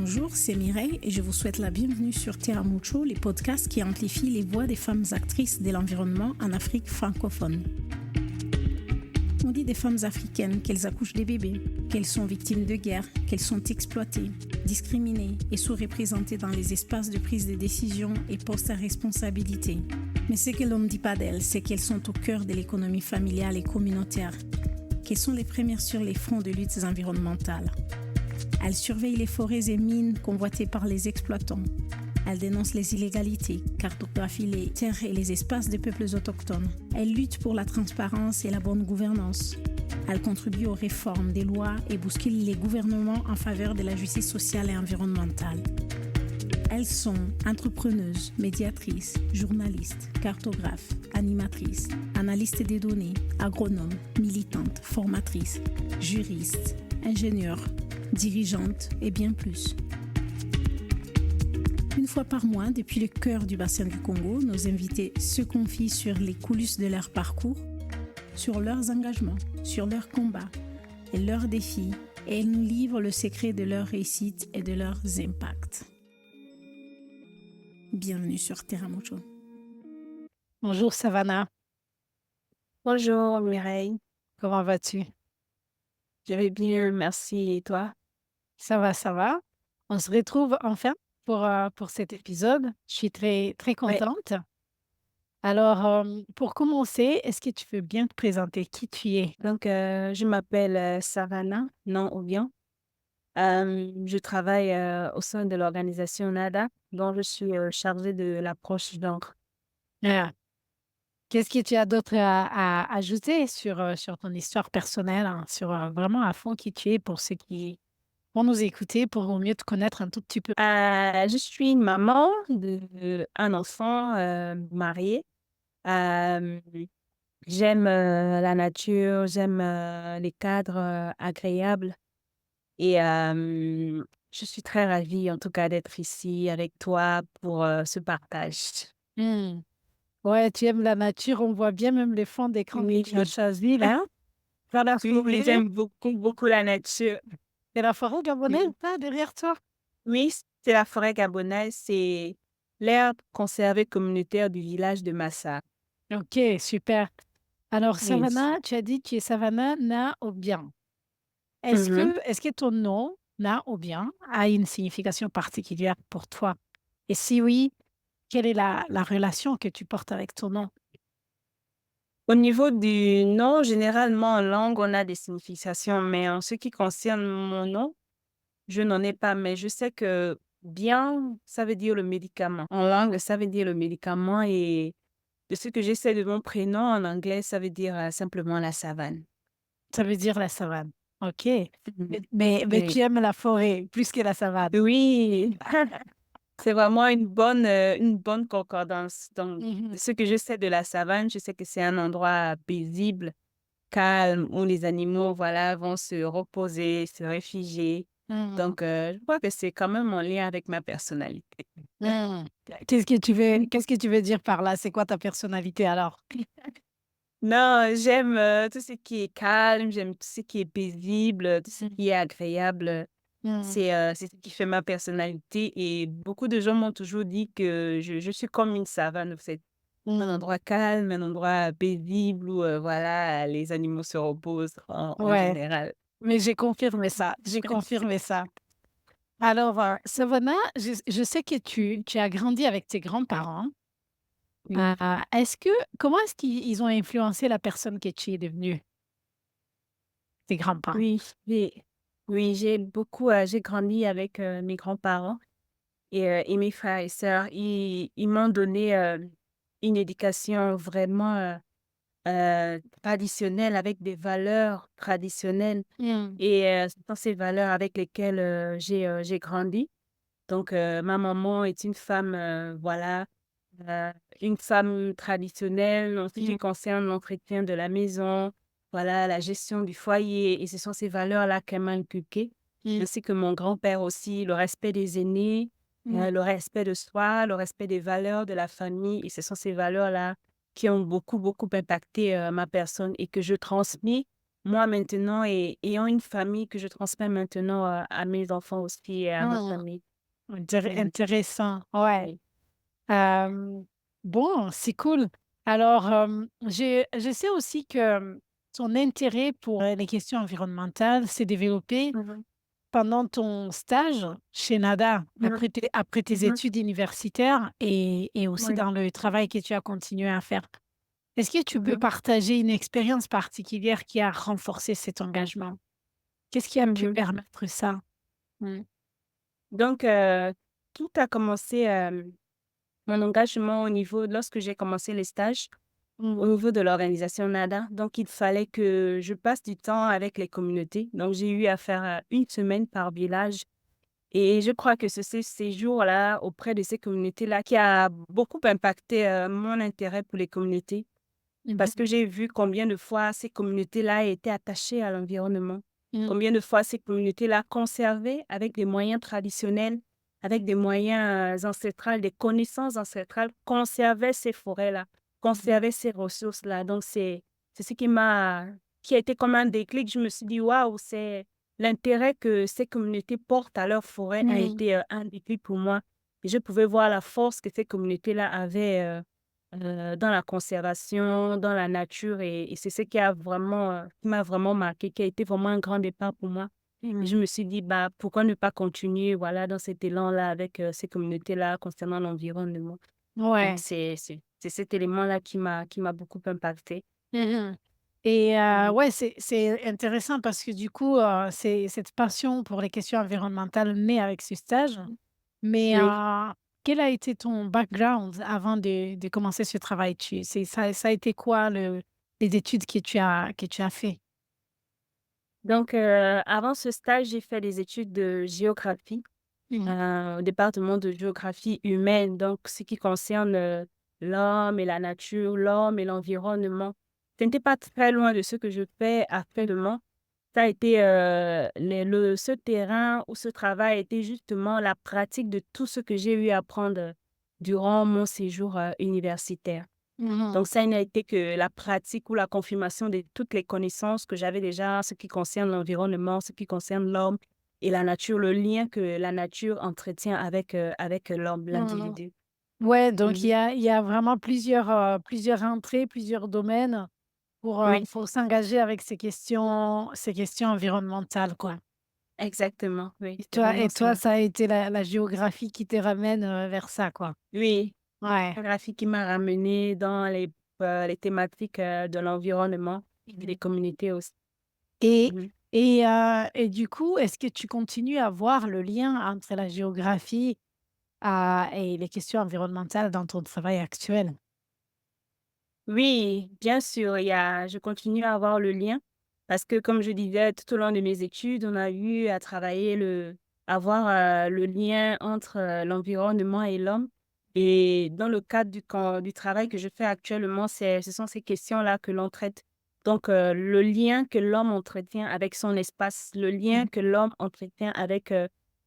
Bonjour, c'est Mireille et je vous souhaite la bienvenue sur Terra Mucho, les podcasts qui amplifient les voix des femmes actrices de l'environnement en Afrique francophone. On dit des femmes africaines qu'elles accouchent des bébés, qu'elles sont victimes de guerre, qu'elles sont exploitées, discriminées et sous-représentées dans les espaces de prise de décision et postes à responsabilité. Mais ce que l'on ne dit pas d'elles, c'est qu'elles sont au cœur de l'économie familiale et communautaire, qu'elles sont les premières sur les fronts de luttes environnementales. Elles surveillent les forêts et mines convoitées par les exploitants. Elles dénoncent les illégalités, cartographient les terres et les espaces des peuples autochtones. Elles luttent pour la transparence et la bonne gouvernance. Elles contribuent aux réformes des lois et bousculent les gouvernements en faveur de la justice sociale et environnementale. Elles sont entrepreneuses, médiatrices, journalistes, cartographes, animatrices, analystes des données, agronomes, militantes, formatrices, juristes, ingénieurs, dirigeantes et bien plus. Une fois par mois, depuis le cœur du bassin du Congo, nos invités se confient sur les coulisses de leur parcours, sur leurs engagements, sur leurs combats et leurs défis, et elles nous livrent le secret de leur réussite et de leurs impacts. Bienvenue sur Terra Mucho. Bonjour Savannah, Bonjour Mireille, comment vas-tu? je vais bien, merci. Et toi? Ça va. On se retrouve enfin pour cet épisode. Je suis très Ouais, contente. Alors, pour commencer, est-ce que tu veux bien te présenter qui tu es? donc je m'appelle Savannah, non ou bien. Je travaille au sein de l'organisation NADA, dont je suis chargée de l'approche genre. Ah, qu'est-ce que tu as d'autre à ajouter sur ton histoire personnelle, hein, sur vraiment à fond qui tu es pour ceux qui vont nous écouter, pour mieux te connaître un tout petit peu? Je suis une maman d'un enfant marié. Euh, J'aime la nature, j'aime les cadres agréables. Et je suis très ravie, en tout cas, d'être ici avec toi pour ce partage. Hmm. Ouais, tu aimes la nature, on voit bien même les fonds d'écran que Oui, tu as choisi là. Vers la oui, forêt, j'aime beaucoup, beaucoup la nature. et la forêt gabonaise, Oui, là, derrière toi. oui, c'est la forêt gabonaise, c'est l'aire conservée communautaire du village de Massa. Ok, super. Alors, Oui. Savannah, tu as dit que tu es Savannah Na Obiang. Mhm. Est-ce que ton nom, Na Obiang, a une signification particulière pour toi? Et si oui, quelle est la relation que tu portes avec ton nom? Au niveau du nom, généralement en langue, on a des significations, mais en ce qui concerne mon nom, je n'en ai pas, mais je sais que bien, ça veut dire le médicament. En langue, ça veut dire le médicament et de ce que j'essaie de mon prénom en anglais, ça veut dire simplement la savane. Ça veut dire la savane. Ok. Mhm. Mais tu Oui. aimes la forêt plus que la savane. Oui, c'est vraiment une bonne concordance. Donc, Mhm. de ce que je sais de la savane, je sais que c'est un endroit paisible, calme, où les animaux, voilà, vont se reposer, se réfugier. Mhm. Donc, je crois que c'est quand même en lien avec ma personnalité. Mhm. Qu'est-ce que tu veux dire par là? C'est quoi ta personnalité alors? Non, j'aime tout ce qui est calme, j'aime tout ce qui est paisible, tout ce qui est agréable. Mhm. C'est ce qui fait ma personnalité et beaucoup de gens m'ont toujours dit que je suis comme une savane, en fait. Un Mhm. endroit calme, un endroit paisible où voilà, les animaux se reposent en Ouais, général. mais j'ai confirmé ça. J'ai confirmé ça. Alors, Savannah, je sais que tu as grandi avec tes grands-parents. Oui, Comment est-ce qu'ils ont influencé la personne que tu es devenue, tes grands-parents? oui, oui, j'ai grandi avec mes grands-parents et mes frères et sœurs. Ils m'ont donné une éducation vraiment traditionnelle avec des valeurs traditionnelles. Mmh. Et ce sont ces valeurs avec lesquelles j'ai grandi. Donc, ma maman est une femme, voilà, heu, une femme traditionnelle en ce qui Mmh. concerne l'entretien de la maison, voilà, la gestion du foyer et ce sont ces valeurs-là qu'elle m'a inculquées. Mmh. Ainsi que mon grand-père aussi, le respect des aînés, Mmh. le respect de soi, le respect des valeurs de la famille et ce sont ces valeurs-là qui ont beaucoup, beaucoup impacté, ma personne et que je transmets moi maintenant et ayant une famille que je transmets maintenant à mes enfants aussi et à ma Ah, famille. Mhm. intéressant, ouais. Oui. Hem, bon, c'est cool. Alors, je sais aussi que, ton intérêt pour, les questions environnementales s'est développé Mhm. pendant ton stage chez NADA, Mhm. après tes Mhm. études universitaires et aussi Oui. dans le travail que tu as continué à faire. Est-ce que tu peux Mhm. partager une expérience particulière qui a renforcé cet engagement? Qu'est-ce qui a pu Mhm. permettre ça? Mmh. Donc, tout a commencé, mon engagement au niveau, lorsque j'ai commencé les stages, au Mmh. niveau de l'organisation NADA. Donc, il fallait que je passe du temps avec les communautés. Donc, j'ai eu à faire 1 semaine par village. Et je crois que c'est ce séjour-là auprès de ces communautés-là qui a beaucoup impacté mon intérêt pour les communautés. Mmh Parce que mh. j'ai vu combien de fois ces communautés-là étaient attachées à l'environnement. Mmh. Combien de fois ces communautés-là conservaient avec des moyens traditionnels, avec des moyens ancestrales, des connaissances ancestrales, conservaient ces forêts-là, Mmh. conservaient ces ressources-là. Donc, c'est ce qui a été comme un déclic. Je me suis dit, waouh, c'est l'intérêt que ces communautés portent à leur forêt a Mmh. été un déclic pour moi. Et je pouvais voir la force que ces communautés-là avaient dans la conservation, dans la nature et c'est ce qui m'a vraiment marqué, qui a été vraiment un grand départ pour moi et je Mmh. me suis dit: «Bah, pourquoi ne pas continuer, voilà, dans cet élan-là avec, ces communautés-là concernant l'environnement?» Donc Ouais. c'est cet élément-là qui m'a beaucoup impacté. Mmh. Et Mmh. ouais, c'est intéressant parce que du coup, c'est cette passion pour les questions environnementales naît avec ce stage. Mais Oui. quel a été ton background avant de commencer ce travail? Ça a été quoi les études que tu as fait? Donc avant ce stage, j'ai fait des études de géographie. Mmh. Au département de géographie humaine, donc ce qui concerne, l'homme et la nature, l'homme et l'environnement. Ce n'était pas très loin de ce que je fais actuellement. Ça a été, ce terrain ou ce travail était justement la pratique de tout ce que j'ai eu à apprendre, durant mon séjour, universitaire. Mmh. Donc ça n'a été que la pratique ou la confirmation de toutes les connaissances que j'avais déjà en ce qui concerne l'environnement, ce qui concerne l'homme et la nature, le lien que la nature entretient avec l'homme, Mmh. l'individu. Ouais, donc Mmh. il y a vraiment plusieurs entrées, plusieurs domaines Oui, pour s'engager avec ces questions environnementales, quoi. exactement, oui, c'est vraiment Et toi, cela. ça a été la géographie qui te ramène, vers ça, quoi? Oui, Ouais. la géographie qui m'a ramenée dans les thématiques, de l'environnement et des Mmh. communautés aussi. Et Mmh. et du coup, est-ce que tu continues à voir le lien entre la géographie, et les questions environnementales dans ton travail actuel? Oui, bien sûr, je continue à avoir le lien parce que comme je disais tout au long de mes études, on a eu à travailler à voir le lien entre l'environnement et l'homme. Et dans le cadre du travail que je fais actuellement, ce sont ces questions-là que l'on traite. Donc, le lien que l'homme entretient avec son espace, le lien Mmh. que l'homme entretient avec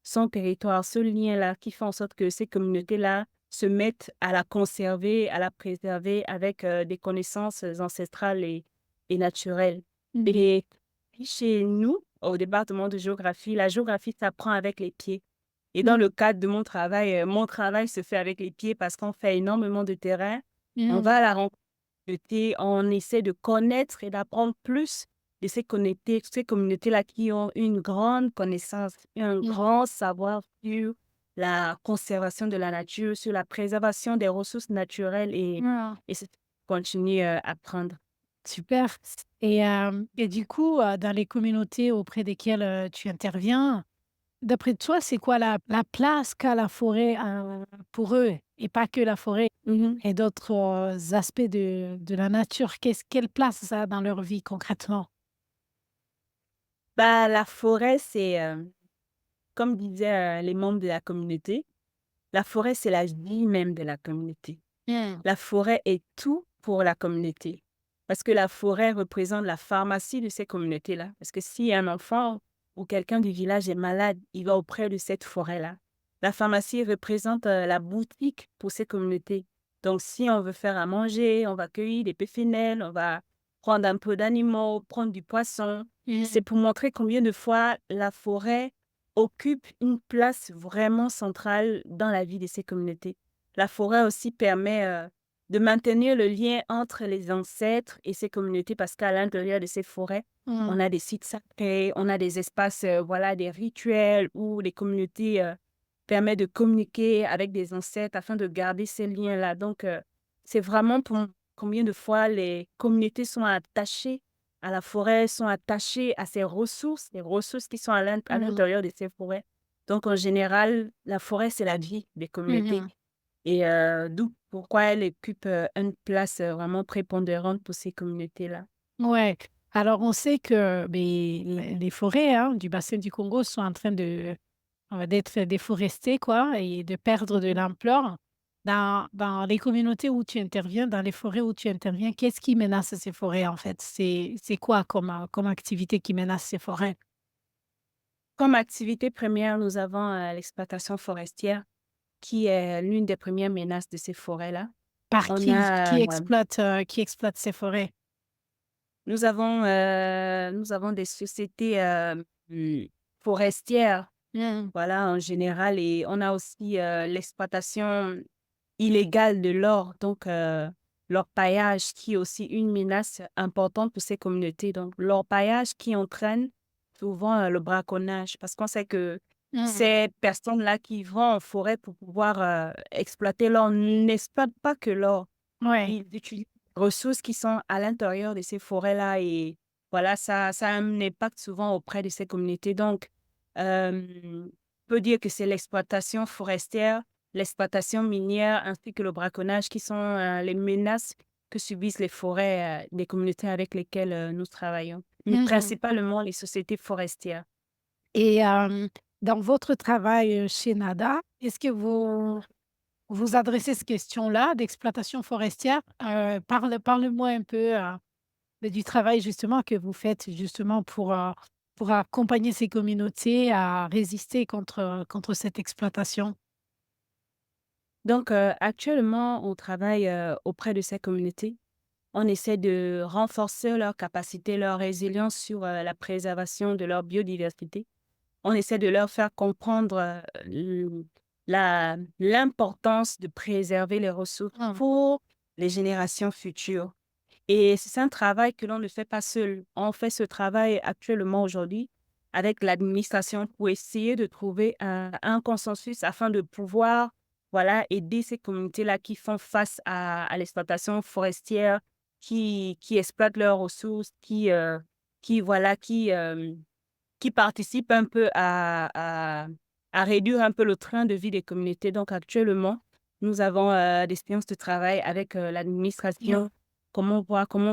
son territoire, ce lien-là qui fait en sorte que ces communautés-là se mettent à la conserver, à la préserver avec, des connaissances ancestrales et naturelles. Mmh. Et chez nous, au département de géographie, la géographie s'apprend avec les pieds. Et dans Mmh. le cadre de mon travail se fait avec les pieds parce qu'on fait énormément de terrain. On Mmh. va à la rencontre communautés, on essaie de connaître et d'apprendre plus de ces communautés-là qui ont une grande connaissance, un Mmh. grand savoir sur la conservation de la nature, sur la préservation des ressources naturelles Ah, et c'est continue à apprendre. super. Et du coup, dans les communautés auprès desquelles, tu interviens, d'après toi, c'est quoi la place qu'a la forêt, pour eux? Et pas que la forêt Mmh. et d'autres, aspects de la nature? Quelle place ça a dans leur vie concrètement? Bah, la forêt, comme disaient, les membres de la communauté, la forêt, c'est la vie même de la communauté. Mmh. La forêt est tout pour la communauté. Parce que la forêt représente la pharmacie de ces communautés-là. Parce que si un enfant ou quelqu'un du village est malade, il va auprès de cette forêt-là. La pharmacie représente la boutique pour ces communautés. Donc, si on veut faire à manger, on va cueillir des pépinelles, prendre un peu d'animaux, prendre du poisson. C'est Mhm. pour montrer combien de fois la forêt occupe une place vraiment centrale dans la vie de ces communautés. La forêt aussi permet de maintenir le lien entre les ancêtres et ces communautés parce qu'à l'intérieur de ces forêts, Mhm. on a des sites sacrés, on a des espaces, voilà, des rituels où les communautés permettent de communiquer avec des ancêtres afin de garder ces liens-là. Donc, c'est vraiment pour combien de fois les communautés sont attachées à la forêt, sont attachées à ces ressources, les ressources qui sont à Mhm. l'intérieur de ces forêts. Donc, en général, la forêt, c'est la vie des communautés. Mhm. Et d'où pourquoi elle occupe une place vraiment prépondérante pour ces communautés-là. Ouais. Alors, on sait que les forêts hein, du bassin du Congo sont en train d'être déforestées, quoi, et de perdre de l'ampleur. Dans les communautés où tu interviens, dans les forêts où tu interviens, qu'est-ce qui menace ces forêts, en fait? C'est quoi comme activité qui menace ces forêts? Comme activité première, nous avons l'exploitation forestière qui est l'une des premières menaces de ces forêts-là. Par On qui? a, Qui exploite ces forêts? nous avons des sociétés mm, forestières, Mmh. voilà, en général, et on a aussi l'exploitation illégale de l'or, donc l'orpaillage qui est aussi une menace importante pour ces communautés. Donc, l'orpaillage qui entraîne souvent le braconnage, parce qu'on sait que Mmh. ces personnes-là qui vont en forêt pour pouvoir exploiter l'or n'exploitent pas que l'or. Ouais. Ils utilisent les ressources qui sont à l'intérieur de ces forêts-là et voilà, ça a un impact souvent auprès de ces communautés. Donc, on peut dire que c'est l'exploitation forestière, l'exploitation minière ainsi que le braconnage qui sont les menaces que subissent les forêts des communautés avec lesquelles nous travaillons, mais Mmh. principalement les sociétés forestières. Et dans votre travail, chez NADA, est-ce que vous adressez ces questions-là d'exploitation forestière? Parle-moi un peu, du travail justement que vous faites justement pour accompagner ces communautés à résister contre cette exploitation. Donc, actuellement, on travaille auprès de ces communautés. On essaie de renforcer leur capacité, leur résilience sur la préservation de leur biodiversité. On essaie de leur faire comprendre l'importance de préserver les ressources Mmh. pour les générations futures. Et c'est un travail que l'on ne fait pas seul. On fait ce travail actuellement aujourd'hui avec l'administration pour essayer de trouver un consensus afin de pouvoir voilà, aider ces communautés-là qui font face à l'exploitation forestière, qui exploitent leurs ressources, voilà, qui participent un peu à réduire un peu le train de vie des communautés. Donc actuellement, nous avons des séances de travail avec Bien. l'administration, comment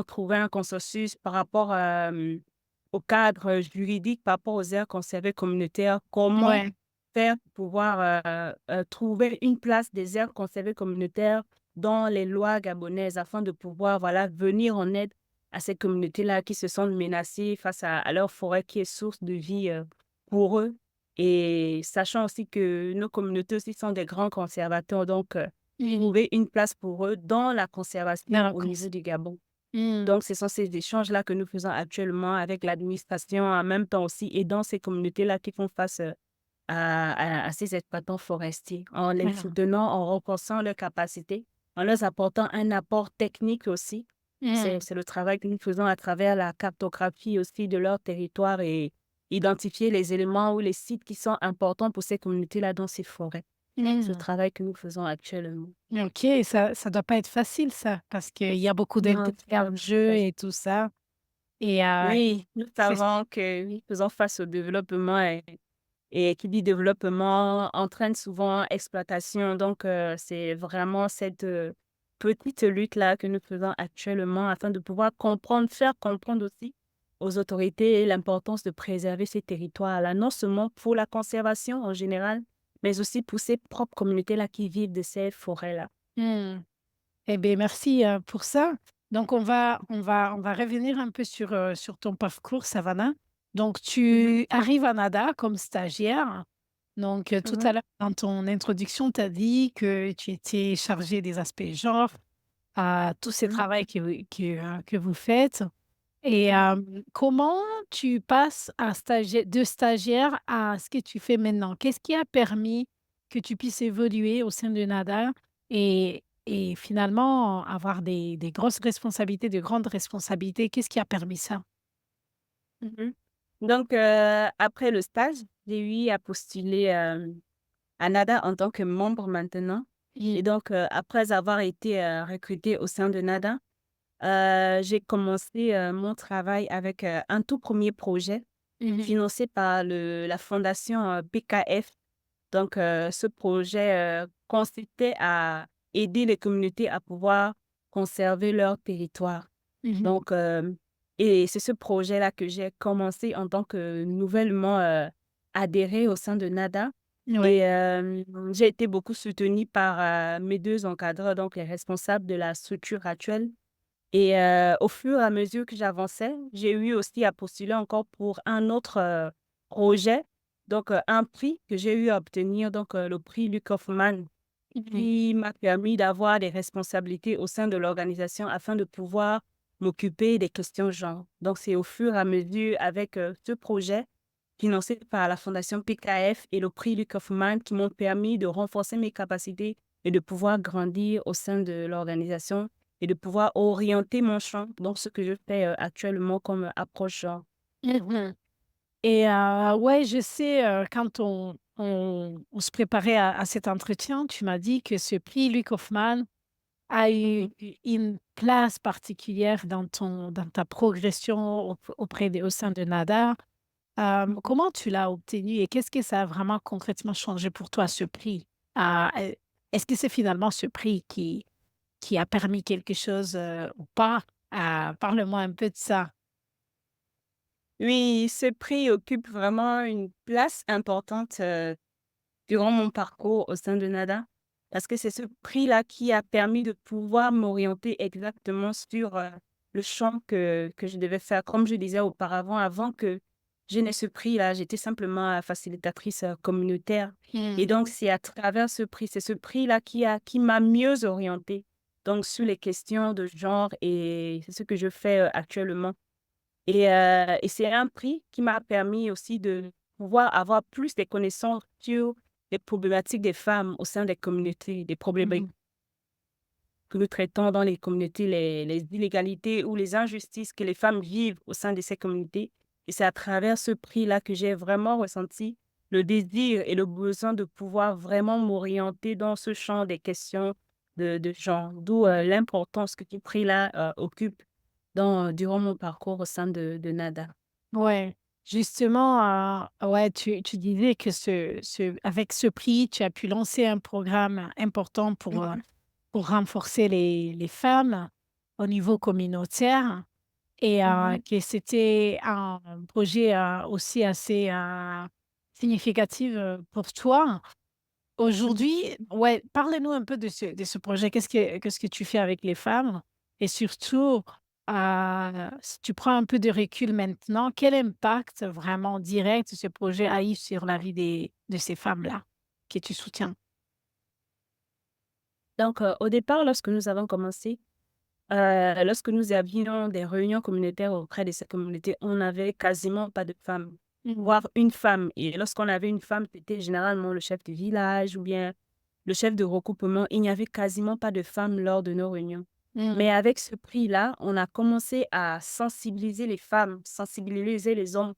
trouver un consensus par rapport au cadre juridique, par rapport aux aires conservées communautaires, comment Ouais. faire pour pouvoir trouver une place des aires conservées communautaires dans les lois gabonaises afin de pouvoir voilà, venir en aide à ces communautés-là qui se sentent menacées face à leur forêt qui est source de vie pour eux. Et sachant aussi que nos communautés aussi sont des grands conservateurs, donc Mmh. trouver une place pour eux dans la conservation au D'accord. niveau du Gabon. Mmh. Donc, ce sont ces échanges-là que nous faisons actuellement avec l'administration, en même temps aussi aidant ces communautés-là qui font face à ces exploitants forestiers, en les Voilà. soutenant, en renforçant leurs capacités, en leur apportant un apport technique aussi. Mmh. C'est le travail que nous faisons à travers la cartographie aussi de leur territoire et identifier les éléments ou les sites qui sont importants pour ces communautés-là dans ces forêts. C'est le Mmh. travail que nous faisons actuellement. OK, ça doit pas être facile ça, parce qu'il y a beaucoup Non, d'intérêts en jeu et tout ça et oui, nous c'est savons que nous faisons face au développement et qui dit développement entraîne souvent exploitation. Donc, c'est vraiment cette petite lutte-là que nous faisons actuellement afin de pouvoir comprendre, faire comprendre aussi aux autorités l'importance de préserver ces territoires-là, non seulement pour la conservation en général, mais aussi pour ces propres communautés-là qui vivent de ces forêts-là. mmh. Eh beh, merci, pour ça. Donc on va revenir un peu sur ton parcours, Savannah. Donc Mhm, tu arrives à NADA comme stagiaire. Donc tout mhm, à l'heure dans ton introduction, tu as dit que tu étais chargée des aspects genre, à tous ces mhm, travaux que vous faites. Et comment tu passes de stagiaire à ce que tu fais maintenant? Qu'est-ce qui a permis que tu puisses évoluer au sein de NADA et finalement avoir des grosses responsabilités, de grandes responsabilités? Qu'est-ce qui a permis ça? Mhm. Donc, après le stage, j'ai eu à postuler à NADA en tant que membre maintenant. Mmh. Et donc, après avoir été recrutée au sein de NADA, j'ai commencé mon travail avec un tout premier projet Mmh. financé par la fondation PKF. Donc, ce projet consistait à aider les communautés à pouvoir conserver leur territoire. Mmh. Donc, et c'est ce projet-là que j'ai commencé en tant que nouvellement adhérée au sein de NADA. Et Ouais. j'ai été beaucoup soutenue par mes deux encadreurs, donc les responsables de la structure actuelle. Et au fur et à mesure que j'avançais, j'ai eu aussi à postuler encore pour un autre projet, donc un prix que j'ai eu à obtenir, donc le prix Luc Hoffman, Mmh. qui m'a permis d'avoir des responsabilités au sein de l'organisation afin de pouvoir m'occuper des questions genre. Donc c'est au fur et à mesure avec ce projet financé par la Fondation PKF et le prix Luc Hoffman qui m'ont permis de renforcer mes capacités et de pouvoir grandir au sein de l'organisation et de pouvoir orienter mon champ dans ce que je fais actuellement comme approche genre. Mmh. Et ouais, je sais, quand on se préparait à cet entretien, tu m'as dit que ce prix Luc Hoffmann a eu Mhm. une place particulière dans ta progression auprès au sein de NADA. Mhm. Comment tu l'as obtenu et qu'est-ce que ça a vraiment concrètement changé pour toi, ce prix? Est-ce que c'est finalement ce prix qui a permis quelque chose, ou pas? Parle-moi un peu de ça. Oui, ce prix occupe vraiment une place importante durant mon parcours au sein de NADA, parce que c'est ce prix-là qui a permis de pouvoir m'orienter exactement sur le champ que je devais faire. Comme je disais auparavant, avant que je n'ai ce prix-là, j'étais simplement facilitatrice communautaire. Et Mmh. donc, c'est à travers ce prix, c'est ce prix-là qui m'a mieux orientée donc, sur les questions de genre et c'est ce que je fais actuellement. Et c'est un prix qui m'a permis aussi de pouvoir avoir plus de connaissances sur les problématiques des femmes au sein des communautés, des Mmh problématiques mh. que nous traitons dans les communautés, les inégalités ou les injustices que les femmes vivent au sein de ces communautés. Et c'est à travers ce prix-là que j'ai vraiment ressenti le désir et le besoin de pouvoir vraiment m'orienter dans ce champ des questions de genre, d'où l'importance que ce prix-là occupe durant mon parcours au sein de NADA. Ouais, justement, ouais, tu disais que avec ce prix, tu as pu lancer un programme important pour renforcer les femmes au niveau communautaire et Mhm. que c'était un projet, aussi assez, significatif, pour toi. Mhm. Aujourd'hui, ouais, parlez-nous un peu de ce projet. Qu'est-ce que tu fais avec les femmes? Et surtout, si tu prends un peu de recul maintenant, quel impact vraiment direct ce projet a eu sur la vie de ces femmes-là que tu soutiens? Donc, au départ, lorsque nous avons commencé, lorsque nous avions des réunions communautaires auprès de ces communautés, on n'avait quasiment pas de femmes, Mmh. voire une femme. Et lorsqu'on avait une femme, c'était généralement le chef de village ou bien le chef de regroupement. Il n'y avait quasiment pas de femmes lors de nos réunions. Mmh. Mais avec ce prix-là, on a commencé à sensibiliser les femmes, sensibiliser les hommes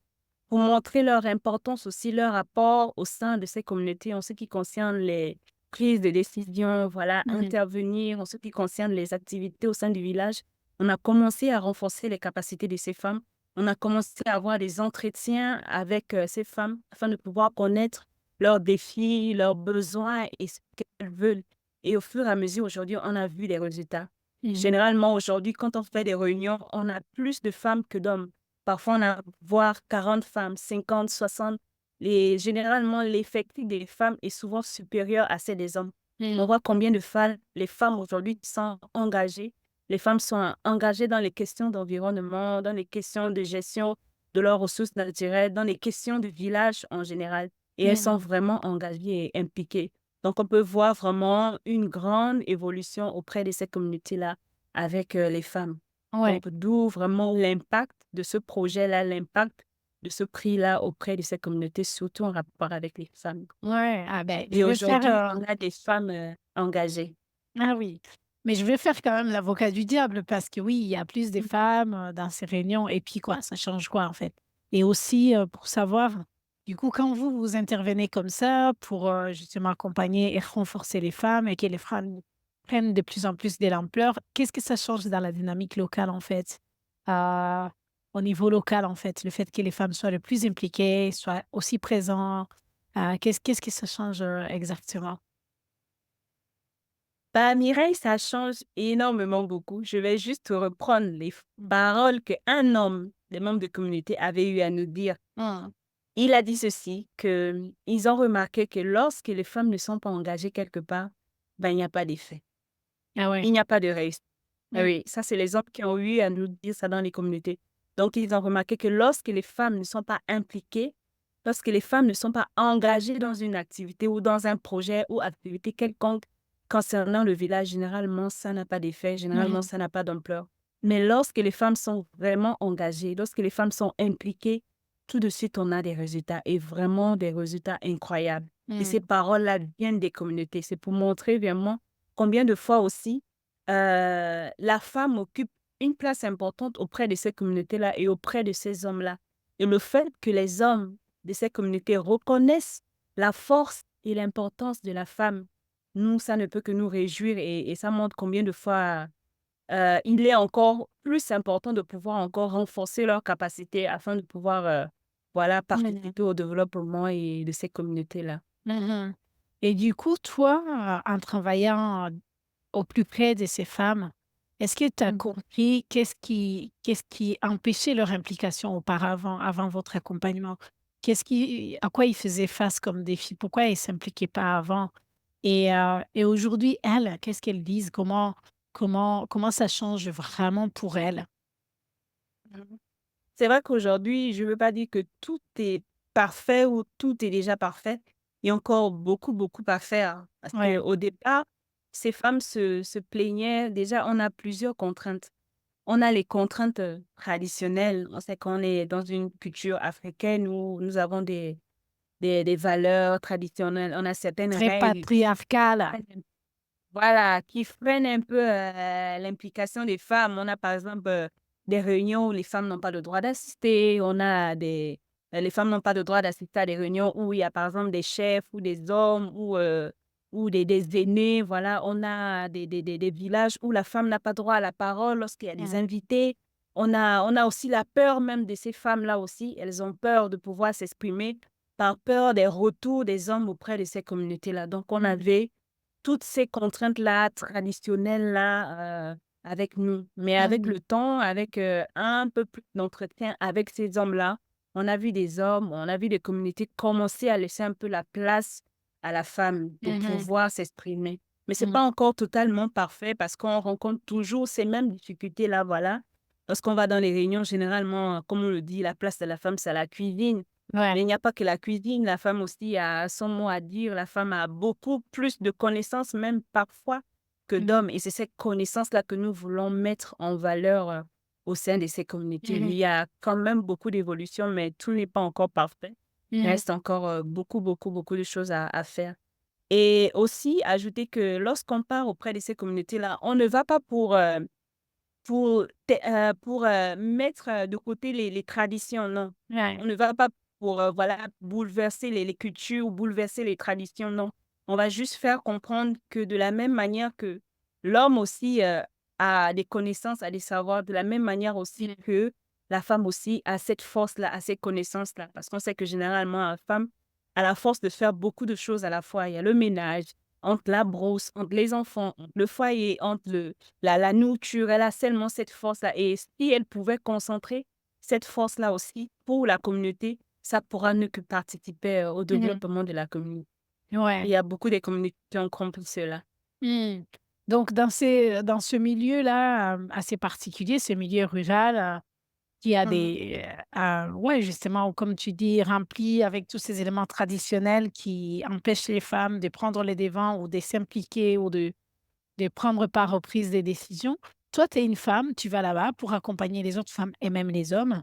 pour montrer leur importance aussi, leur apport au sein de ces communautés en ce qui concerne les prises de décision, voilà, Mmh. intervenir en ce qui concerne les activités au sein du village. On a commencé à renforcer les capacités de ces femmes. On a commencé à avoir des entretiens avec ces femmes afin de pouvoir connaître leurs défis, leurs besoins et ce qu'elles veulent. Et au fur et à mesure, aujourd'hui, on a vu les résultats. Mmh. Généralement, aujourd'hui, quand on fait des réunions, on a plus de femmes que d'hommes. Parfois, on a voire 40 femmes, 50, 60. Généralement, l'effectif des femmes est souvent supérieur à celle des hommes. On Mmh. voit combien de femmes, les femmes aujourd'hui sont engagées. Les femmes sont engagées dans les questions d'environnement, dans les questions de gestion de leurs ressources naturelles, dans les questions de village en général. Et elles sont Mmh. vraiment engagées et impliquées. Donc, on peut voir vraiment une grande évolution auprès de ces communautés-là avec les femmes. Ouais. Donc, d'où vraiment l'impact de ce projet-là, l'impact de ce prix-là auprès de ces communautés, surtout en rapport avec les femmes. Ouais. Ah ben, je Et vais faire, aujourd'hui, on a des femmes engagées. ah oui, mais je vais faire quand même l'avocat du diable parce que oui, il y a plus de Mhm. femmes, dans ces réunions et puis quoi, ça change quoi, en fait? Et aussi, pour savoir, du coup, quand vous intervenez comme ça pour, justement accompagner et renforcer les femmes et que les femmes prennent de plus en plus de l'ampleur, qu'est-ce que ça change dans la dynamique locale, en fait? Heu, Au niveau local, en fait, le fait que les femmes soient le plus impliquées, soient aussi présentes, qu'est-ce que ça change, exactement? Bah, Mireille, ça change énormément beaucoup. Je vais juste reprendre les paroles qu'un homme, des membres de communauté, avait eu à nous dire. Mmh. Il a dit ceci, que ils ont remarqué que lorsque les femmes ne sont pas engagées quelque part, ben, il n'y a pas d'effet. Ah ouais. Il n'y a pas de réussite. Ah Mmh. oui, ça, c'est les hommes qui ont eu à nous dire ça dans les communautés. Donc, ils ont remarqué que lorsque les femmes ne sont pas impliquées, lorsque les femmes ne sont pas engagées dans une activité ou dans un projet ou activité quelconque concernant le village, généralement, ça n'a pas d'effet, généralement, Mmh. ça n'a pas d'ampleur. Mais lorsque les femmes sont vraiment engagées, lorsque les femmes sont impliquées, tout de suite, on a des résultats et vraiment des résultats incroyables. Et ces Mmh. paroles-là viennent des communautés. C'est pour montrer vraiment combien de fois aussi la femme occupe une place importante auprès de ces communautés-là et auprès de ces hommes-là. Et le fait que les hommes de ces communautés reconnaissent la force et l'importance de la femme, nous, ça ne peut que nous réjouir et ça montre combien de fois il est encore plus important de pouvoir encore renforcer leurs capacités afin de pouvoir voilà, Mmh. participer au développement et de ces communautés-là. Mmh. Et du coup, toi, en travaillant au plus près de ces femmes, est-ce que tu as Mhm. compris qu'est-ce qui empêchait leur implication auparavant, avant votre accompagnement? Qu'est-ce qui à quoi ils faisaient face comme défi? Pourquoi ils s'impliquaient pas avant? Et aujourd'hui, elles, qu'est-ce qu'elles disent? Comment ça change vraiment pour elles? C'est vrai qu'aujourd'hui, je ne veux pas dire que tout est parfait ou tout est déjà parfait. Il y a encore beaucoup, beaucoup à faire. Parce Ouais, qu'au départ, ces femmes se plaignaient. Déjà, on a plusieurs contraintes. On a les contraintes traditionnelles. On sait qu'on est dans une culture africaine où nous avons des valeurs traditionnelles. On a certaines très règles patriarcale. voilà, qui freinent un peu l'implication des femmes. On a par exemple des réunions où les femmes n'ont pas le droit d'assister. On a les femmes n'ont pas le droit d'assister à des réunions où il y a par exemple des chefs ou des hommes ou des aînés. Voilà, on a des villages où la femme n'a pas droit à la parole lorsqu'il y a des Mmh. invités. On a aussi la peur même de ces femmes-là aussi. Elles ont peur de pouvoir s'exprimer par peur des retours des hommes auprès de ces communautés-là. Donc, on Mmh. avait toutes ces contraintes-là, traditionnelles-là, avec nous. Mais avec Mmh. le temps, avec un peu plus d'entretien avec ces hommes-là, on a vu des hommes, on a vu des communautés commencer à laisser un peu la place à la femme pour Mmh. pouvoir s'exprimer. Mais c'est Mmh. pas encore totalement parfait parce qu'on rencontre toujours ces mêmes difficultés-là, voilà. Lorsqu'on va dans les réunions, généralement, comme on le dit, la place de la femme, c'est à la cuisine. Ouais. Mais il n'y a pas que la cuisine, la femme aussi a son mot à dire. La femme a beaucoup plus de connaissances, même parfois, que Mmh. d'hommes. Et c'est cette connaissance-là que nous voulons mettre en valeur au sein de ces communautés. Il Mmh. y a quand même beaucoup d'évolution, mais tout n'est pas encore parfait. Il Mmh. reste encore beaucoup, beaucoup, beaucoup de choses à faire. Et aussi, ajouter que lorsqu'on part auprès de ces communautés-là, on ne va pas pour mettre de côté les traditions, non. Ouais. On ne va pas pour, voilà, bouleverser les cultures ou bouleverser les traditions, non. On va juste faire comprendre que de la même manière que l'homme aussi, a des connaissances, a des savoirs, de la même manière aussi Mmh. que la femme aussi a cette force-là, a ces connaissances-là. Parce qu'on sait que généralement, la femme a la force de faire beaucoup de choses à la fois. Il y a le ménage, entre la brousse, entre les enfants, entre le foyer, entre la nourriture, elle a seulement cette force-là. Et si elle pouvait concentrer cette force-là aussi pour la communauté, ça pourra ne que participer au Mmh. développement de la communauté. Et il Ouais. y a beaucoup de communautés qui ont compris cela. Mmh. Donc dans ce milieu-là, assez particulier, ce milieu rural, qui a Mhm. des, ouais, justement, comme tu dis, rempli avec tous ces éléments traditionnels qui empêchent les femmes de prendre les devants ou de s'impliquer ou de prendre part aux prises des décisions. toi, tu es une femme, tu vas là-bas pour accompagner les autres femmes et même les hommes.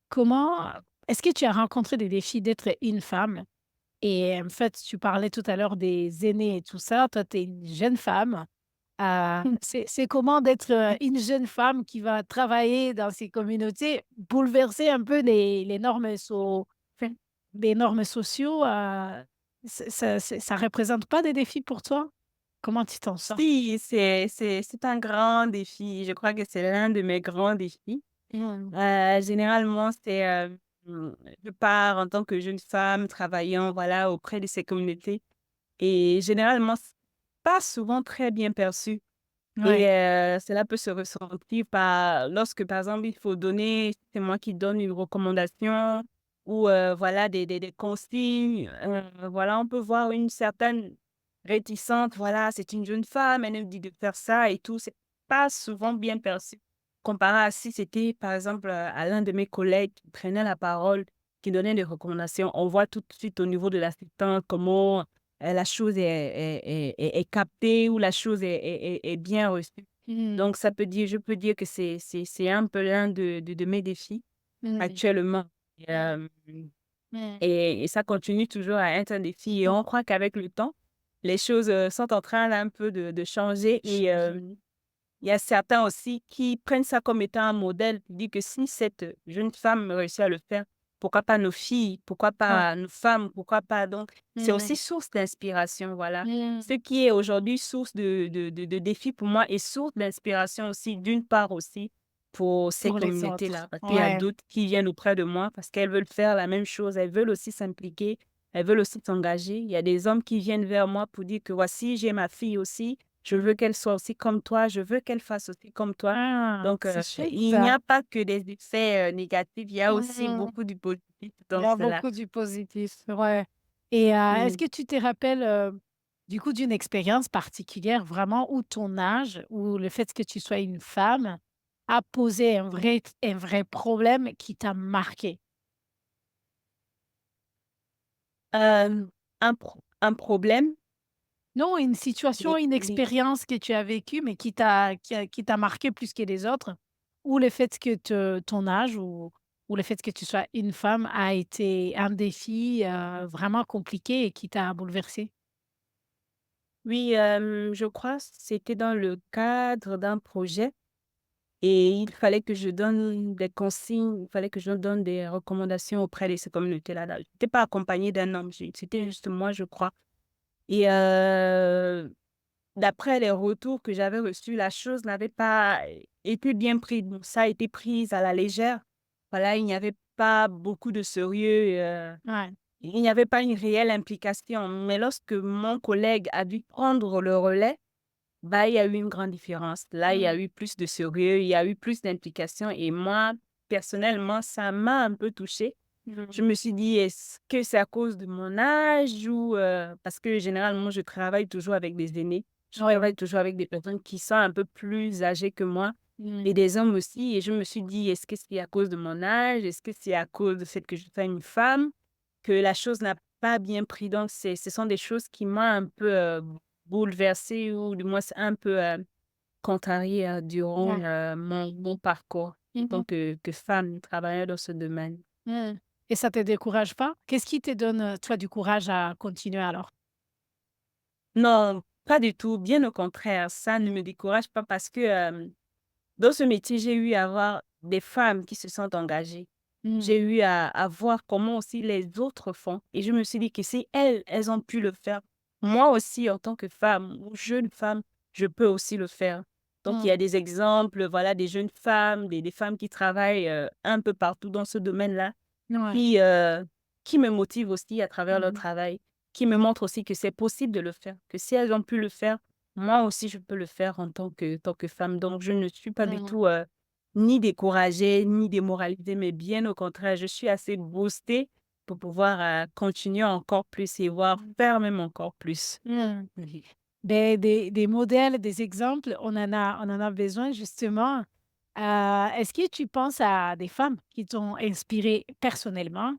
Comment est-ce que tu as rencontré des défis d'être une femme? Et en fait, tu parlais tout à l'heure des aînés et tout ça. Toi, tu es une jeune femme. C'est comment d'être, une jeune femme qui va travailler dans ces communautés, bouleverser un peu les normes enfin, les normes sociaux, ça représente pas des défis pour toi? Comment tu t'en sors? Si, c'est un grand défi. Je crois que c'est l'un de mes grands défis. Mmh. Généralement, je pars en tant que jeune femme travaillant, voilà, auprès de ces communautés et généralement, c'est pas souvent très bien perçu et Ouais. cela peut se ressentir lorsque, par exemple, il faut donner c'est moi qui donne une recommandation ou voilà, des consignes, voilà, on peut voir une certaine réticente, voilà, c'est une jeune femme, elle nous dit de faire ça et tout. C'est pas souvent bien perçu. Comparé à si c'était, par exemple, à l'un de mes collègues qui prenait la parole, qui donnait des recommandations, on voit tout de suite au niveau de l'assistante comment, la chose est captée ou la chose est bien reçue. Mmh. Donc ça peut dire je peux dire que c'est un peu l'un de mes défis Mmh. actuellement et Mmh. et ça continue toujours à être un défi et on croit qu'avec le temps, les choses, sont en train là un peu de changer et il y a certains aussi qui prennent ça comme étant un modèle, qui dit que si cette jeune femme réussit à le faire, pourquoi pas nos filles? Pourquoi Ouais. pas nos femmes? Pourquoi pas donc c'est Mmh. aussi source d'inspiration, voilà. Mmh. Ce qui est aujourd'hui source de défi pour moi et source d'inspiration aussi, d'une part aussi, pour ces Pour les autres. communautés-là. Parce qu'il y a Ouais. d'autres qui viennent auprès de moi parce qu'elles veulent faire la même chose, elles veulent aussi s'impliquer, elles veulent aussi s'engager. Il y a des hommes qui viennent vers moi pour dire que: «Voici, j'ai ma fille aussi, je veux qu'elle soit aussi comme toi, je veux qu'elle fasse aussi comme toi». Ah, Donc, c'est chouette il n'y ça. a pas que des effets, négatifs, il y a aussi Mmh. beaucoup du positif Il dans y a cela. beaucoup du positif, ouais. Et est-ce Mmh. que tu te rappelles, du coup, d'une expérience particulière vraiment où ton âge ou le fait que tu sois une femme a posé un vrai problème qui t'a marqué? Un problème, Non, une situation, les une les expérience que tu as vécue, mais qui t'a marqué plus que les autres? Ou le fait que ton âge ou le fait que tu sois une femme a été un défi, vraiment compliqué et qui t'a bouleversée? oui, je crois c'était dans le cadre d'un projet et il fallait que je donne des consignes, il fallait que je donne des recommandations auprès de ces communautés-là. Je n'étais pas accompagnée d'un homme, c'était juste moi, je crois et d'après les retours que j'avais reçus, la chose n'avait pas été bien prise. Donc ça a été prise à la légère. Voilà, il n'y avait pas beaucoup de sérieux, Ouais. il n'y avait pas une réelle implication. Mais lorsque mon collègue a dû prendre le relais, bah, il y a eu une grande différence. Là, il y a Mmh. eu plus de sérieux, il y a eu plus d'implication et moi, personnellement, ça m'a un peu touchée. Je Mmh. me suis dit: «Est-ce que c'est à cause de mon âge ou» parce que généralement, je travaille toujours avec des aînés. Je Ouais. travaille toujours avec des personnes qui sont un peu plus âgées que moi et Mmh. des hommes aussi et je me suis dit: «Est-ce que c'est à cause de mon âge? Est-ce que c'est à cause du fait que je sois une femme, que la chose n'a pas bien pris?» Donc ce sont des choses qui m'ont un peu, bouleversée ou du moins c'est un peu, contrariée, durant, Ouais. mon parcours en Mmh tant mh. que femme travaillant dans ce domaine. Mmh. Et ça te décourage pas? Qu'est-ce qui te donne, toi, du courage à continuer alors? Non, pas du tout, bien au contraire, ça ne me décourage pas parce que, dans ce métier, j'ai eu à voir des femmes qui se sont engagées. Mmh. J'ai eu à voir comment aussi les autres font et je me suis dit que si elles ont pu le faire, moi aussi en tant que femme ou jeune femme, je peux aussi le faire. Donc il y Mmh. a des exemples, voilà, des jeunes femmes, des femmes qui travaillent, un peu partout dans ce domaine-là Ouais. qui, qui me motivent aussi à travers leur Mmh. travail, qui me montrent aussi que c'est possible de le faire, que si elles ont pu le faire, moi aussi je peux le faire en tant que femme. Donc je ne suis pas du Mmh. tout, ni découragée, ni démoralisée, mais bien au contraire, je suis assez boostée pour pouvoir, continuer encore plus et voir faire même encore plus. Mmh. Oui. Des modèles, des exemples, on en a besoin justement. Est-ce que tu penses à des femmes qui t'ont inspirée personnellement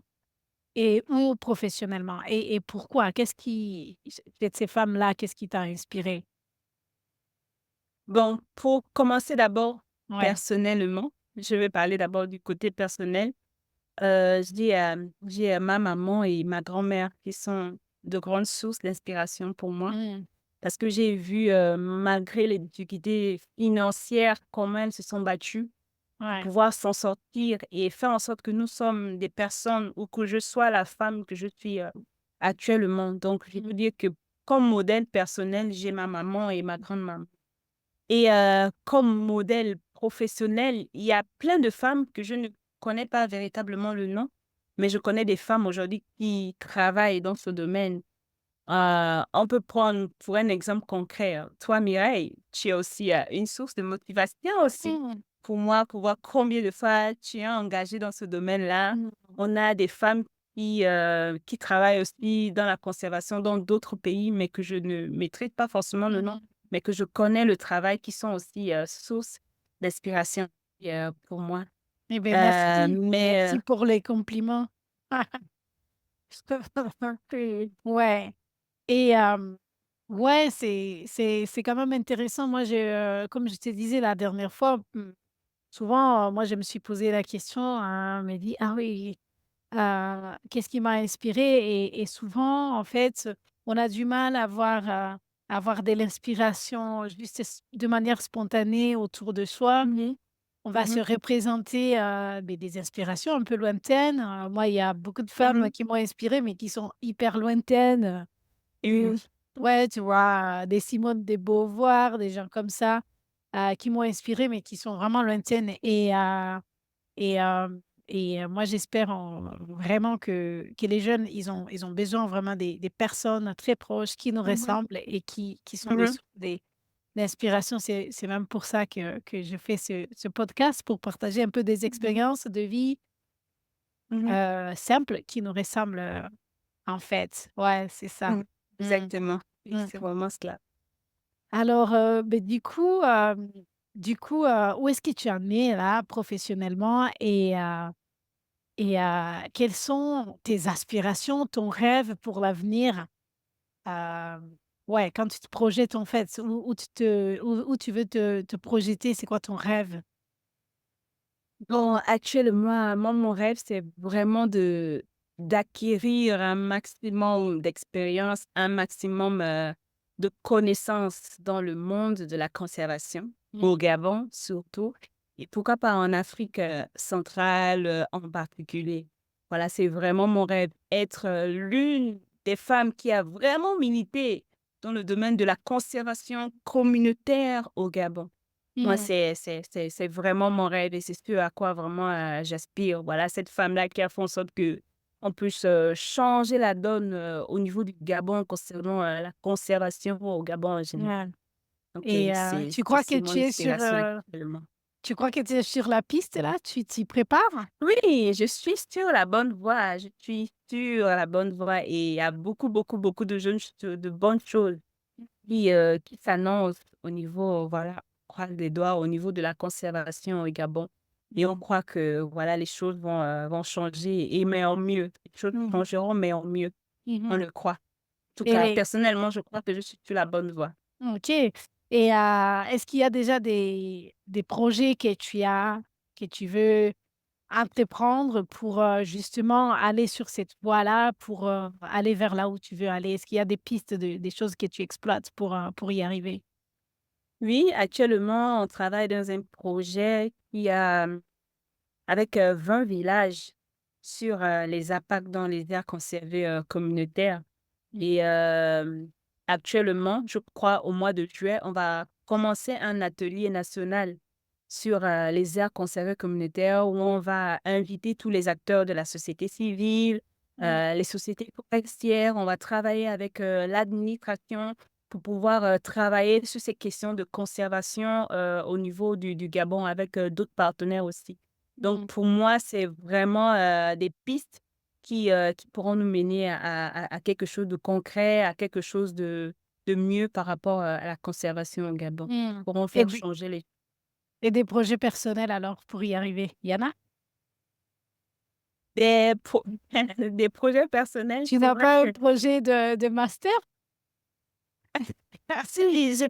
et ou professionnellement? Et pourquoi? Qu'est-ce qui c ces femmes-là, qu'est-ce qui t'a inspirée? Bon, pour commencer d'abord, Ouais. personnellement, je vais parler d'abord du côté personnel. J'ai ma maman et ma grand-mère qui sont de grandes sources d'inspiration pour moi Mmh. parce que j'ai vu, malgré les difficultés financières, comment elles se sont battues pour Ouais. pouvoir s'en sortir et faire en sorte que nous sommes des personnes ou que je sois la femme que je suis, actuellement. Donc je Mmh. peux dire que comme modèle personnel, j'ai ma maman et ma grande-maman. Et comme modèle professionnel, il y a plein de femmes que je ne connais pas véritablement le nom, mais je connais des femmes aujourd'hui qui travaillent dans ce domaine. On peut prendre pour un exemple concret, toi Mireille, tu es aussi, une source de motivation aussi Mmh. pour moi, pour voir combien de fois tu es engagée dans ce domaine-là. Mmh. On a des femmes qui travaillent aussi dans la conservation dans d'autres pays, mais que je ne maîtrise pas forcément le nom, Mmh. mais que je connais le travail, qui sont aussi, source d'inspiration, pour moi. Eh beh, merci. Mais Merci pour les compliments. Ouais et ouais, c'est quand même intéressant. Moi, comme je te disais la dernière fois, souvent, moi, je me suis posé la question, me dit: «Ah oui, qu'est-ce qui m'a inspiré et souvent, en fait, on a du mal à avoir de l'inspiration juste de manière spontanée autour de soi. mmh On va se mh. représenter, beh, des inspirations un peu lointaines. Moi, il y a beaucoup de femmes Mmh qui m'ont inspirée, mais qui sont hyper lointaines, Oui. ouais, tu vois? Des Simone de Beauvoir, des gens comme ça, qui m'ont inspirée, mais qui sont vraiment lointaines et moi, j'espère vraiment que les jeunes, ils ont besoin vraiment des personnes très proches qui nous Mmh ressemblent et qui sont des mh. sources d'inspiration. C'est même pour ça que je fais ce podcast, pour partager un peu des Mmh expériences de vie, mh. simples qui nous ressemblent, en fait. Ouais, c'est ça. Mmh. Mmh. Exactement. Oui, Mmh. c'est vraiment cela. Alors, beh, du coup, où est-ce que tu en es là, professionnellement quelles sont tes aspirations, ton rêve pour l'avenir? Ouais, quand tu te projettes, en fait, où tu veux te projeter, c'est quoi ton rêve? Bon, actuellement, moi, mon rêve, c'est vraiment d'acquérir un maximum d'expérience, un maximum, de connaissances dans le monde de la conservation, Mmh. au Gabon surtout et pourquoi pas en Afrique, centrale, en particulier. Voilà, c'est vraiment mon rêve, être, l'une des femmes qui a vraiment milité dans le domaine de la conservation communautaire au Gabon. Moi, Mmh. c'est vraiment mon rêve et c'est ce à quoi vraiment, j'aspire. Voilà, cette femme-là qui a fait en sorte qu'on puisse, changer la donne, au niveau du Gabon concernant, la conservation au Gabon en général. Ouais Donc et c'est mon inspiration actuellement. tu crois que tu es sur la piste là? Tu t'y prépares? Oui, je suis sur la bonne voie, je suis sur la bonne voie et il y a beaucoup, beaucoup, beaucoup de jeunes ch de bonnes choses qui s'annonce au niveau, voilà, on croise les doigts au niveau de la conservation au Gabon et on croit que, voilà, les choses vont changer et mais en mieux. Les choses Mmh mh. changeront, mais en mieux, on Mmh. le croit. En tout cas, Et personnellement, je crois que je suis sur la bonne voie. OK et est-ce qu'il y a déjà des projets que tu veux entreprendre pour, justement aller sur cette voie-là, pour, aller vers là où tu veux aller? Est-ce qu'il y a des pistes des choses que tu exploites pour y arriver? Oui, actuellement, on travaille dans un projet qui a, avec, 20 villages sur, les impacts dans les aires conservées, communautaires. Mmh. Et actuellement, je crois au mois de juillet, on va commencer un atelier national sur, les aires conservées communautaires où on va inviter tous les acteurs de la société civile, Mmh. les sociétés forestières. On va travailler avec, l'administration pour pouvoir, travailler sur ces questions de conservation, au niveau du Gabon avec, d'autres partenaires aussi. Donc Mmh. pour moi, c'est vraiment, des pistes qui pourront nous mener à quelque chose de concret, à quelque chose de mieux par rapport, à la conservation au Gabon. Mmh. Pourront Et faire des changer les et des projets personnels alors pour y arriver, il y en a? des pro des projets personnels, Tu c'est n'as vrai pas un que projet de master? si,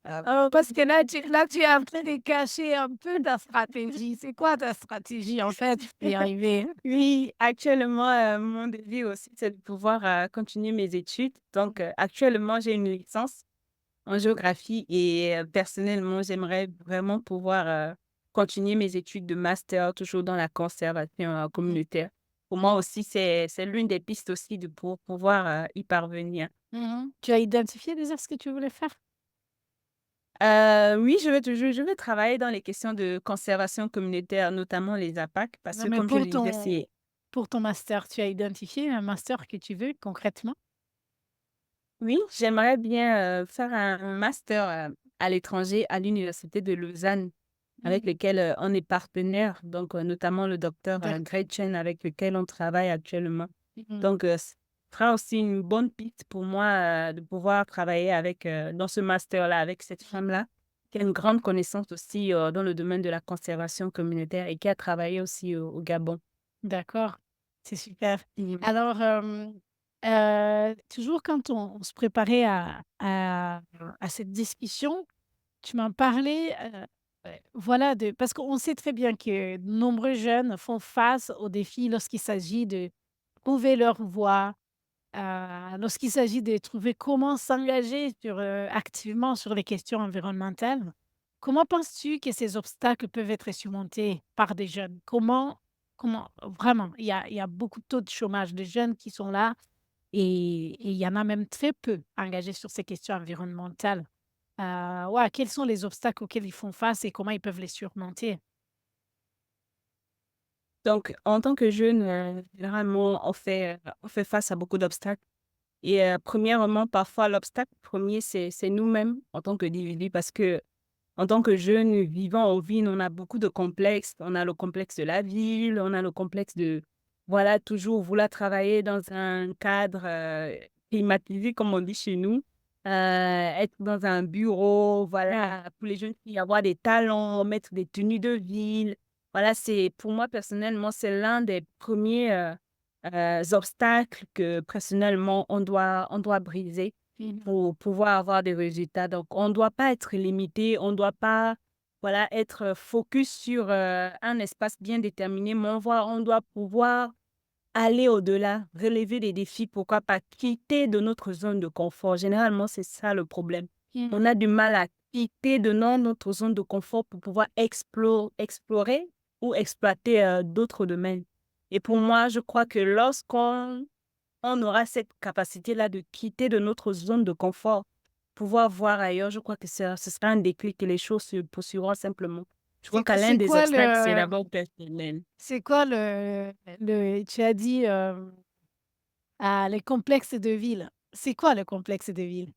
Parce que là, tu es en train de cacher un peu ta stratégie. C'est quoi ta stratégie, en fait, pour y arriver? Oui, actuellement, mon désir aussi, c'est de pouvoir continuer mes études. Donc, actuellement, j'ai une licence en géographie et personnellement, j'aimerais vraiment pouvoir continuer mes études de master toujours dans la conservation Mhm. communautaire. Pour moi aussi, c'est l'une des pistes aussi pour pouvoir y parvenir. Mhm. Tu as identifié déjà ce que tu voulais faire? Oui, je vais travailler dans les questions de conservation communautaire, notamment les APAC, parce Non, que mais comme je le disais, c'est pour ton master, tu as identifié un master que tu veux concrètement? oui, j'aimerais bien faire un master à l'étranger à l'université de Lausanne, avec Mhm. lequel on est partenaire, donc notamment le docteur D'accord. Gretchen, avec lequel on travaille actuellement. Mhm. Donc, ce sera aussi une bonne piste pour moi de pouvoir travailler avec, dans ce master-là, avec cette femme-là, qui a une grande connaissance aussi dans le domaine de la conservation communautaire et qui a travaillé aussi au Gabon. D'accord, c'est super. Mhm. Alors, toujours quand on se préparait à cette discussion, tu m'en parlais, ouais, voilà, parce qu'on sait très bien que de nombreux jeunes font face aux défis lorsqu'il s'agit de trouver leur voie, lorsqu'il s'agit de trouver comment s'engager activement sur les questions environnementales. Comment penses-tu que ces obstacles peuvent être surmontés par des jeunes? Comment vraiment, il y a beaucoup de taux de chômage de jeunes qui sont là et il y en a même très peu engagés sur ces questions environnementales. Ouais, quels sont les obstacles auxquels ils font face et comment ils peuvent les surmonter? Donc, en tant que jeune, généralement, on fait face à beaucoup d'obstacles. Et premièrement, parfois, l'obstacle premier, c'est nous-mêmes en tant qu'individus parce que en tant que jeunes vivant en ville, on a beaucoup de complexes. On a le complexe de la ville, on a le complexe de, voilà, toujours vouloir travailler dans un cadre climatisé, comme on dit chez nous, être dans un bureau, voilà, pour les jeunes filles, avoir des talents, mettre des tenues de ville. Voilà, pour moi, personnellement, c'est l'un des premiers obstacles que, personnellement, on doit briser Mmh. pour pouvoir avoir des résultats. Donc, on ne doit pas être limité, on ne doit pas, voilà, être focus sur un espace bien déterminé, mais on doit pouvoir aller au-delà, relever des défis, pourquoi pas quitter de notre zone de confort. Généralement, c'est ça le problème. Mmh. On a du mal à quitter de notre zone de confort pour pouvoir explorer ou exploiter d'autres domaines. Et pour moi, je crois que lorsqu'on on aura cette capacité-là de quitter de notre zone de confort, pouvoir voir ailleurs, je crois que ce sera un déclic et les choses se poursuivront simplement. Je crois qu'à l'un C'est des quoi obstacles, c'est le d'abord personnel. c'est quoi tu as dit, les complexes de ville. C'est quoi le complexe de ville?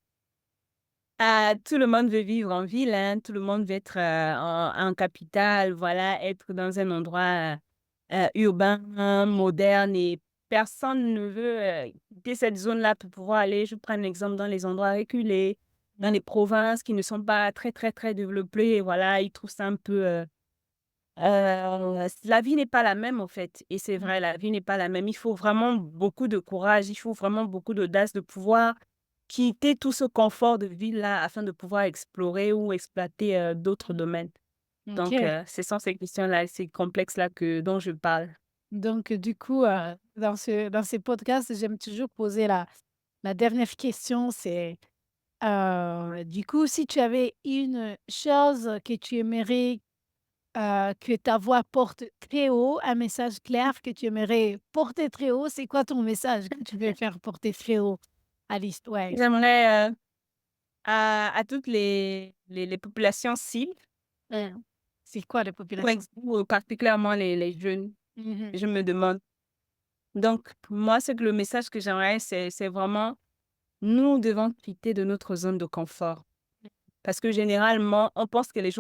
Tout le monde veut vivre en ville, hein, tout le monde veut être en capitale, voilà, être dans un endroit urbain, moderne et personne ne veut quitter cette zone-là pour pouvoir aller, je prends un exemple, dans les endroits reculés, dans les provinces qui ne sont pas très, très, très développées, voilà, ils trouvent ça un peu la vie n'est pas la même, en fait, et c'est Mmh. vrai, la vie n'est pas la même. Il faut vraiment beaucoup de courage, il faut vraiment beaucoup d'audace de pouvoir quitter tout ce confort de ville-là afin de pouvoir explorer ou exploiter, d'autres domaines. Donc OK. ce sont ces questions-là, ces complexes-là dont je parle. Donc du coup, dans ces podcasts, j'aime toujours poser la dernière question, c'est, du coup, si tu avais une chose que tu aimerais, que ta voix porte très haut, un message clair que tu aimerais porter très haut, c'est quoi ton message que tu veux faire porter très haut à ouais. J'aimerais, à toutes les populations cibles, Mmh. C'est quoi la ou population? ou particulièrement les jeunes, Mmh. je me demande. Donc pour moi, c'est que le message que j'aimerais, c'est vraiment nous devons quitter de notre zone de confort. Parce que généralement, on pense que les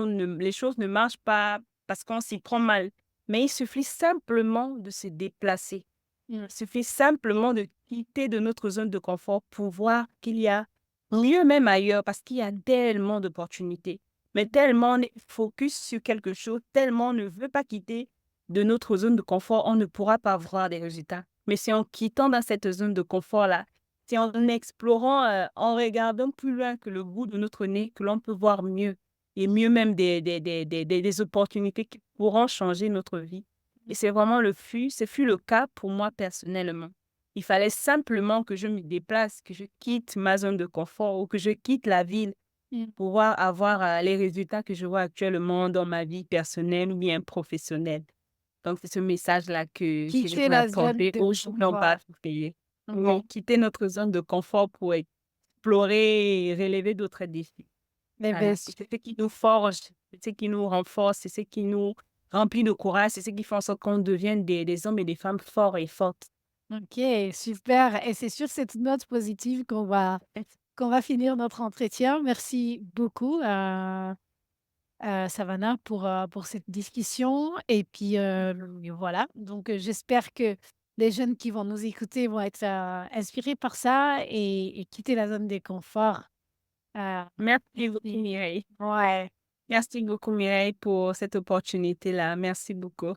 choses ne marchent pas parce qu'on s'y prend mal. Mais il suffit simplement de se déplacer. Mmh. Il suffit simplement de quitter de notre zone de confort pour voir qu'il y a mieux même ailleurs parce qu'il y a tellement d'opportunités. Mais tellement on est focus sur quelque chose, tellement on ne veut pas quitter de notre zone de confort, on ne pourra pas voir des résultats. Mais c'est en quittant dans cette zone de confort-là C'est en explorant, en regardant plus loin que le bout de notre nez que l'on peut voir mieux et mieux même des opportunités qui pourront changer notre vie. Et c'est vraiment ce fut le cas pour moi personnellement. Il fallait simplement que je me déplace, que je quitte ma zone de confort ou que je quitte la ville Mmh. pour pouvoir avoir les résultats que je vois actuellement dans ma vie personnelle ou bien professionnelle. Donc, c'est ce message-là que je Quitter voulais la zone apporter de aux jeunes en confort. particulier. OK. Oui, quitter notre zone de confort pour explorer et relever d'autres défis. Eh Voilà, beh, c'est ce qui nous forge, c'est ce qui nous renforce, c'est ce qui nous remplit de courage, c'est ce qui fait en sorte qu'on devienne des hommes et des femmes forts et fortes. OK, super et c'est sur cette note positive qu'on va finir notre entretien. Merci beaucoup, Savannah pour cette discussion et puis, voilà donc j'espère que les jeunes qui vont nous écouter vont être, inspirés par ça et quitter la zone de confort. Merci beaucoup, Merci. Mireille. Ouais. Merci beaucoup, Mireille, pour cette opportunité-là. Merci beaucoup.